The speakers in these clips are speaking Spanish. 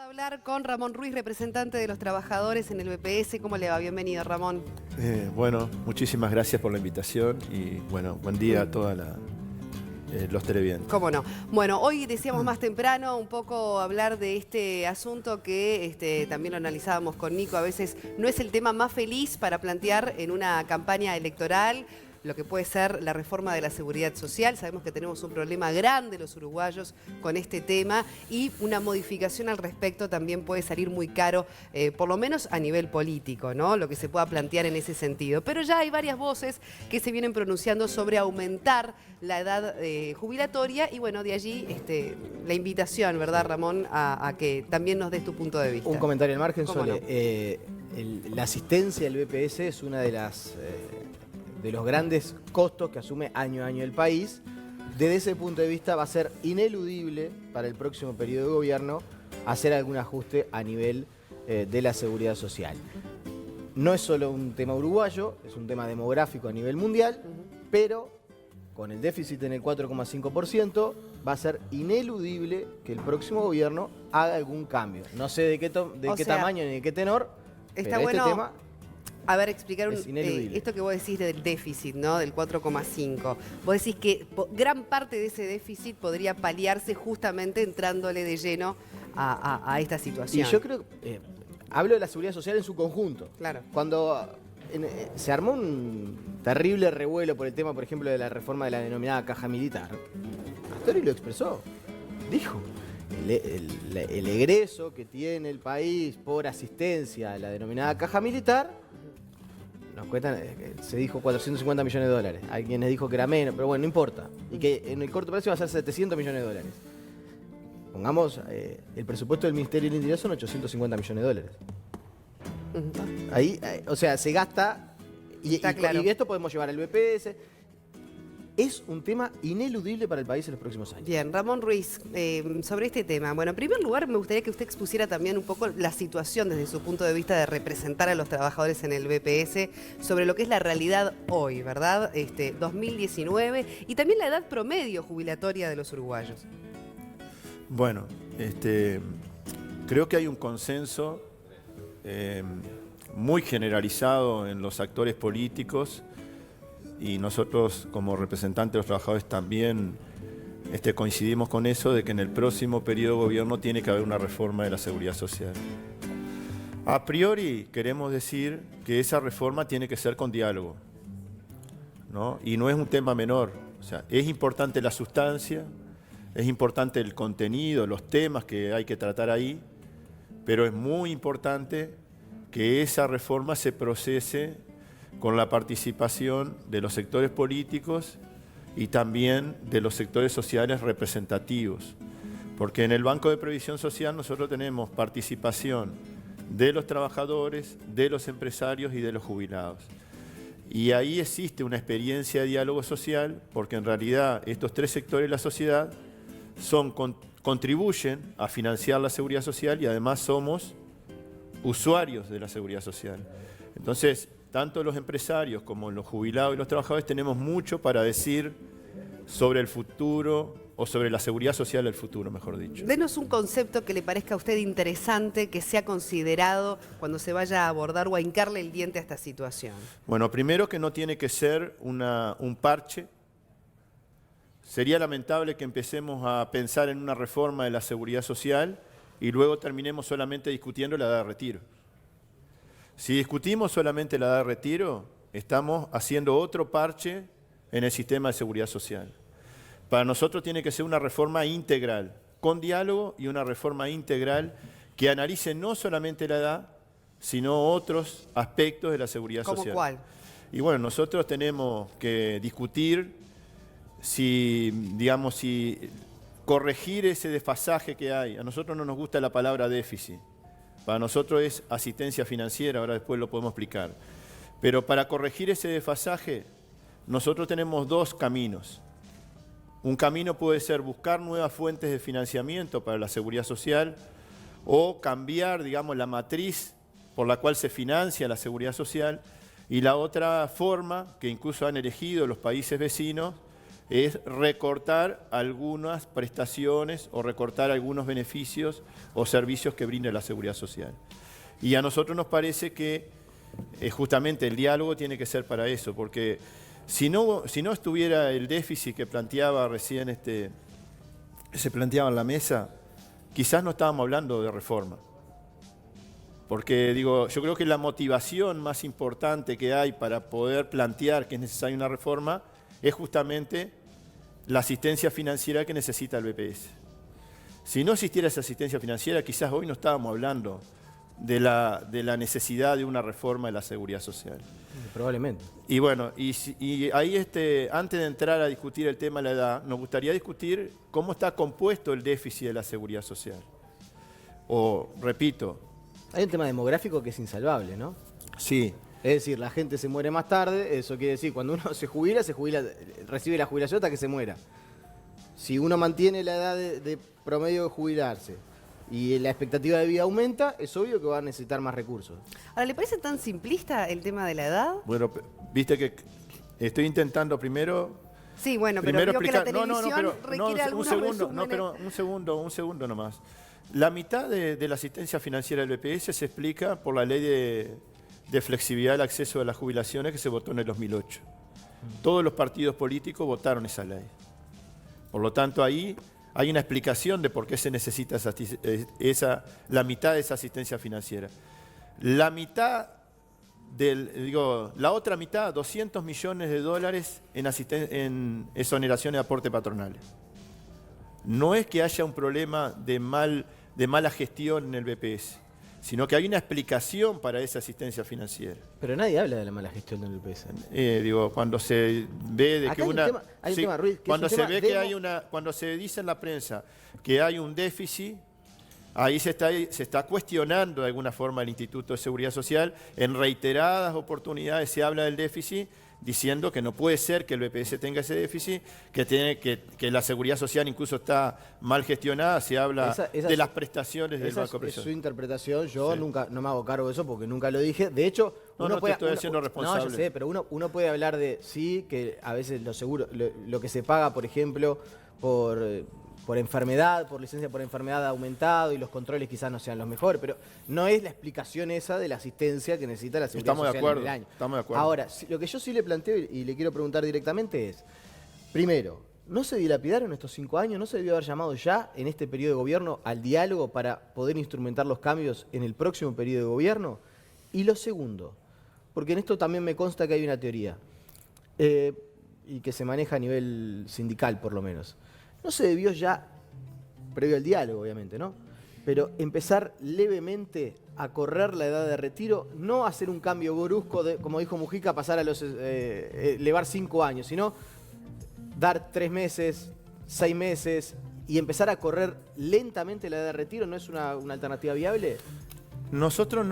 de hablar con Ramón Ruiz, representante de los trabajadores en el BPS. ¿Cómo le va? Bienvenido, Ramón. Bueno, muchísimas gracias por la invitación y bueno, buen día a toda los televidentes. ¿Cómo no? Bueno, hoy decíamos más temprano un poco hablar de este asunto que también lo analizábamos con Nico. A veces no es el tema más feliz para plantear en una campaña electoral, lo que puede ser la reforma de la seguridad social. Sabemos que tenemos un problema grande los uruguayos con este tema y una modificación al respecto también puede salir muy caro, por lo menos a nivel político, ¿no? Lo que se pueda plantear en ese sentido. Pero ya hay varias voces que se vienen pronunciando sobre aumentar la edad jubilatoria y bueno, de allí la invitación, ¿verdad, Ramón? A que también nos des tu punto de vista. Un comentario al margen, Sole. No? La asistencia del BPS es una de los grandes costos que asume año a año el país. Desde ese punto de vista va a ser ineludible para el próximo periodo de gobierno hacer algún ajuste a nivel de la seguridad social. No es solo un tema uruguayo, es un tema demográfico a nivel mundial, pero con el déficit en el 4,5% va a ser ineludible que el próximo gobierno haga algún cambio. No sé de qué tamaño ni de qué tenor, está pero bueno. este tema... A ver, explicar esto que vos decís del déficit, ¿no? Del 4,5. Vos decís que gran parte de ese déficit podría paliarse justamente entrándole de lleno a esta situación. Y yo creo que hablo de la seguridad social en su conjunto. Claro. Cuando se armó un terrible revuelo por el tema, por ejemplo, de la reforma de la denominada caja militar, Astori lo expresó. Dijo, el egreso que tiene el país por asistencia a la denominada caja militar, nos cuentan, se dijo 450 millones de dólares. Hay quienes dijo que era menos, pero bueno, no importa. Y que en el corto plazo va a ser 700 millones de dólares. Pongamos, el presupuesto del Ministerio del Interior son 850 millones de dólares. Ahí, o sea, se gasta y esto podemos llevar al BPS. Es un tema ineludible para el país en los próximos años. Bien, Ramón Ruiz, sobre este tema. Bueno, en primer lugar me gustaría que usted expusiera también un poco la situación desde su punto de vista de representar a los trabajadores en el BPS sobre lo que es la realidad hoy, ¿verdad? 2019 y también la edad promedio jubilatoria de los uruguayos. Bueno, creo que hay un consenso muy generalizado en los actores políticos y nosotros como representantes de los trabajadores también coincidimos con eso, de que en el próximo periodo de gobierno tiene que haber una reforma de la seguridad social. A priori queremos decir que esa reforma tiene que ser con diálogo, ¿no? Y no es un tema menor, o sea, es importante la sustancia, es importante el contenido, los temas que hay que tratar ahí, pero es muy importante que esa reforma se procese con la participación de los sectores políticos y también de los sectores sociales representativos. Porque en el Banco de Previsión Social nosotros tenemos participación de los trabajadores, de los empresarios y de los jubilados. Y ahí existe una experiencia de diálogo social, porque en realidad estos tres sectores de la sociedad contribuyen a financiar la seguridad social y además somos usuarios de la seguridad social. Entonces, tanto los empresarios como los jubilados y los trabajadores tenemos mucho para decir sobre el futuro o sobre la seguridad social del futuro, mejor dicho. Denos un concepto que le parezca a usted interesante, que sea considerado cuando se vaya a abordar o a hincarle el diente a esta situación. Bueno, primero que no tiene que ser un parche. Sería lamentable que empecemos a pensar en una reforma de la seguridad social y luego terminemos solamente discutiendo la edad de retiro. Si discutimos solamente la edad de retiro, estamos haciendo otro parche en el sistema de seguridad social. Para nosotros tiene que ser una reforma integral, con diálogo y una reforma integral que analice no solamente la edad, sino otros aspectos de la seguridad social. ¿Cómo cuál? Y bueno, nosotros tenemos que discutir si corregir ese desfasaje que hay. A nosotros no nos gusta la palabra déficit. Para nosotros es asistencia financiera, ahora después lo podemos explicar. Pero para corregir ese desfasaje, nosotros tenemos dos caminos. Un camino puede ser buscar nuevas fuentes de financiamiento para la seguridad social o cambiar, digamos, la matriz por la cual se financia la seguridad social. Y la otra forma, que incluso han elegido los países vecinos, es recortar algunas prestaciones o recortar algunos beneficios o servicios que brinda la Seguridad Social. Y a nosotros nos parece que justamente el diálogo tiene que ser para eso, porque si no estuviera el déficit que planteaba recién se planteaba en la mesa, quizás no estábamos hablando de reforma. Porque digo, yo creo que la motivación más importante que hay para poder plantear que es necesaria una reforma es justamente la asistencia financiera que necesita el BPS. Si no existiera esa asistencia financiera, quizás hoy no estábamos hablando de la necesidad de una reforma de la Seguridad Social. Probablemente. Y bueno, y ahí antes de entrar a discutir el tema de la edad, nos gustaría discutir cómo está compuesto el déficit de la Seguridad Social. O, repito... Hay un tema demográfico que es insalvable, ¿no? Sí. Es decir, la gente se muere más tarde, eso quiere decir, cuando uno se jubila, recibe la jubilación hasta que se muera. Si uno mantiene la edad de promedio de jubilarse y la expectativa de vida aumenta, es obvio que va a necesitar más recursos. Ahora, ¿le parece tan simplista el tema de la edad? Bueno, viste que estoy intentando primero... Sí, bueno, pero primero vio que la explicar... televisión requiere algunos resúmenes. un segundo nomás. La mitad de la asistencia financiera del BPS se explica por la ley de flexibilidad al acceso a las jubilaciones que se votó en el 2008. Todos los partidos políticos votaron esa ley. Por lo tanto, ahí hay una explicación de por qué se necesita la mitad de esa asistencia financiera. La mitad la otra mitad, 200 millones de dólares en exoneración de aporte patronales. No es que haya un problema de mala gestión en el BPS, sino que hay una explicación para esa asistencia financiera. Pero nadie habla de la mala gestión del BPS. Cuando se ve de Acá que hay un una... tema, hay un tema, Ruiz, que cuando es un se tema ve que hay una... Cuando se dice en la prensa que hay un déficit, ahí se está cuestionando de alguna forma el Instituto de Seguridad Social. En reiteradas oportunidades se habla del déficit, diciendo que no puede ser que el BPS tenga ese déficit, que la Seguridad Social incluso está mal gestionada, se habla de las prestaciones del Banco de Esa es su Presión. interpretación, yo Sí. nunca no me hago cargo de eso porque nunca lo dije. De hecho, te estoy haciendo responsable. No, yo sé, pero uno puede hablar de, sí, que a veces lo que se paga, por ejemplo, por enfermedad, por licencia por enfermedad ha aumentado y los controles quizás no sean los mejores, pero no es la explicación esa de la asistencia que necesita la Seguridad Social en el año. Estamos de acuerdo. Ahora, lo que yo sí le planteo y le quiero preguntar directamente es, primero, ¿no se dilapidaron estos 5 años? ¿No se debió haber llamado ya en este periodo de gobierno al diálogo para poder instrumentar los cambios en el próximo periodo de gobierno? Y lo segundo, porque en esto también me consta que hay una teoría, y que se maneja a nivel sindical por lo menos. ¿No se debió ya, previo al diálogo obviamente, ¿no? Pero empezar levemente a correr la edad de retiro, no hacer un cambio brusco, como dijo Mujica, pasar a elevar 5 años, sino dar 3 meses, 6 meses y empezar a correr lentamente la edad de retiro? ¿No es una alternativa viable? Nosotros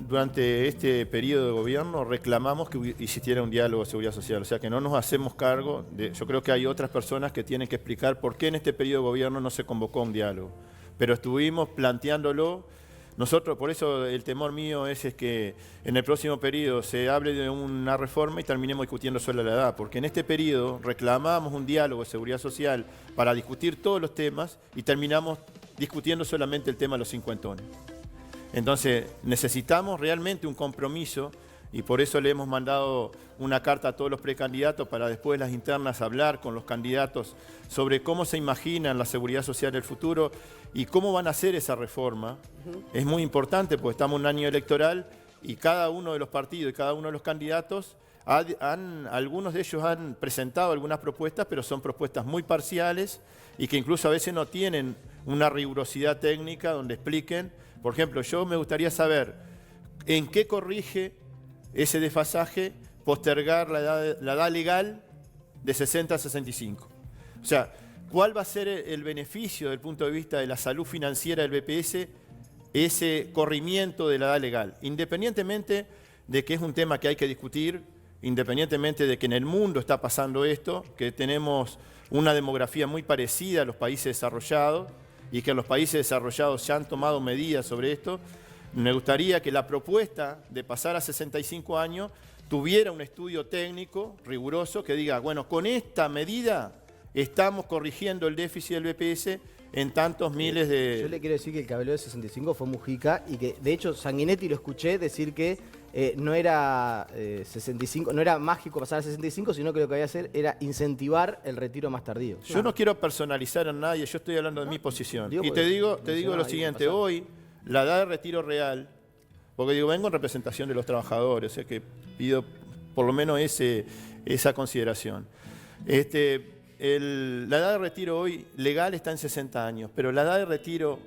durante este periodo de gobierno reclamamos que existiera un diálogo de seguridad social, o sea que no nos hacemos cargo yo creo que hay otras personas que tienen que explicar por qué en este periodo de gobierno no se convocó un diálogo, pero estuvimos planteándolo. Nosotros, por eso el temor mío es que en el próximo periodo se hable de una reforma y terminemos discutiendo sobre la edad, porque en este periodo reclamamos un diálogo de seguridad social para discutir todos los temas y terminamos discutiendo solamente el tema de los cincuentones. Entonces necesitamos realmente un compromiso y por eso le hemos mandado una carta a todos los precandidatos para después de las internas hablar con los candidatos sobre cómo se imaginan la seguridad social del futuro y cómo van a hacer esa reforma. Es muy importante porque estamos en un año electoral y cada uno de los partidos y cada uno de los candidatos, algunos de ellos han presentado algunas propuestas, pero son propuestas muy parciales y que incluso a veces no tienen una rigurosidad técnica donde expliquen. Por ejemplo, yo me gustaría saber en qué corrige ese desfasaje postergar la edad legal de 60 a 65. O sea, ¿cuál va a ser el beneficio desde el punto de vista de la salud financiera del BPS ese corrimiento de la edad legal? Independientemente de que es un tema que hay que discutir, independientemente de que en el mundo está pasando esto, que tenemos una demografía muy parecida a los países desarrollados y que los países desarrollados ya han tomado medidas sobre esto, me gustaría que la propuesta de pasar a 65 años tuviera un estudio técnico riguroso que diga, bueno, con esta medida estamos corrigiendo el déficit del BPS en tantos miles de... Yo le quiero decir que el que habló de 65 fue Mujica y que, de hecho, Sanguinetti lo escuché decir que no era 65, no era mágico pasar a 65, sino que lo que había que hacer era incentivar el retiro más tardío. Yo no quiero personalizar a nadie, yo estoy hablando de mi posición. Digo, Y te digo lo siguiente, hoy la edad de retiro real, porque digo, vengo en representación de los trabajadores, o sea que pido por lo menos esa consideración. La edad de retiro hoy legal está en 60 años, pero la edad de retiro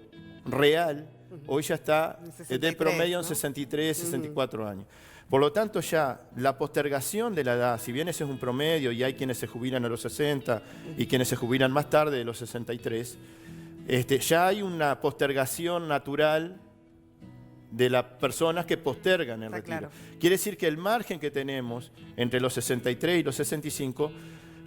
real hoy ya está de promedio en 63, 64 años. Por lo tanto, ya la postergación de la edad, si bien ese es un promedio y hay quienes se jubilan a los 60 y quienes se jubilan más tarde de los 63, ya hay una postergación natural de las personas que postergan el retiro. Claro. Quiere decir que el margen que tenemos entre los 63 y los 65,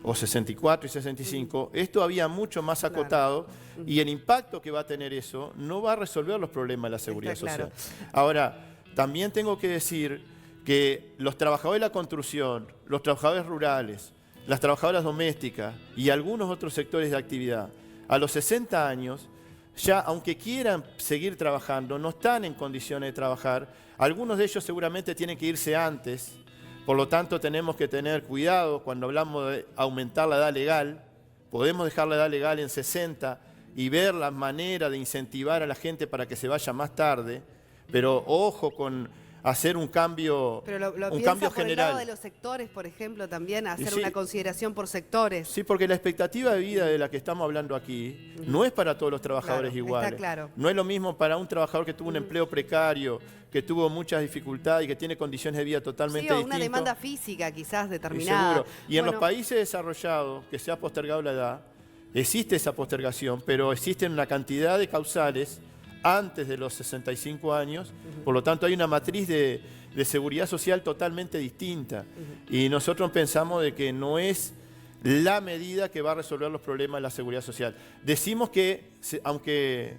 o 64 y 65, es todavía mucho más acotado, y el impacto que va a tener eso no va a resolver los problemas de la seguridad social. Ahora, también tengo que decir que los trabajadores de la construcción, los trabajadores rurales, las trabajadoras domésticas y algunos otros sectores de actividad, a los 60 años, ya aunque quieran seguir trabajando, no están en condiciones de trabajar. Algunos de ellos seguramente tienen que irse antes. Por lo tanto, tenemos que tener cuidado cuando hablamos de aumentar la edad legal. Podemos dejar la edad legal en 60 y ver la manera de incentivar a la gente para que se vaya más tarde, pero ojo con hacer un cambio, pero lo un cambio por general. El lado de los sectores, por ejemplo, también hacer una consideración por sectores. Sí, porque la expectativa de vida de la que estamos hablando aquí no es para todos los trabajadores iguales. Está claro. No es lo mismo para un trabajador que tuvo un empleo precario, que tuvo muchas dificultades y que tiene condiciones de vida totalmente distintas. Una demanda física quizás determinada. Seguro. Y en los países desarrollados, que se ha postergado la edad, existe esa postergación, pero existen una cantidad de causales antes de los 65 años, por lo tanto hay una matriz de seguridad social totalmente distinta. Y nosotros pensamos de que no es la medida que va a resolver los problemas de la seguridad social. Decimos que, aunque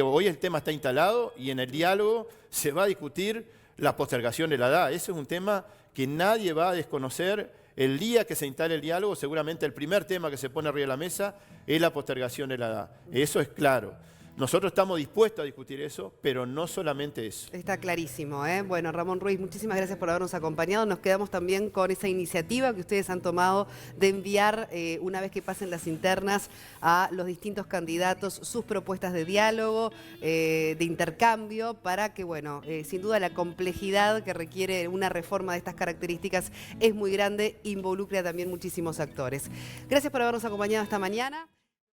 hoy el tema está instalado y en el diálogo se va a discutir la postergación de la edad. Ese es un tema que nadie va a desconocer. El día que se instale el diálogo, seguramente el primer tema que se pone arriba de la mesa es la postergación de la edad. Eso es claro. Nosotros estamos dispuestos a discutir eso, pero no solamente eso. Está clarísimo, ¿eh? Bueno, Ramón Ruiz, muchísimas gracias por habernos acompañado. Nos quedamos también con esa iniciativa que ustedes han tomado de enviar, una vez que pasen las internas, a los distintos candidatos sus propuestas de diálogo, de intercambio, para que, bueno, sin duda la complejidad que requiere una reforma de estas características es muy grande, involucra también muchísimos actores. Gracias por habernos acompañado esta mañana.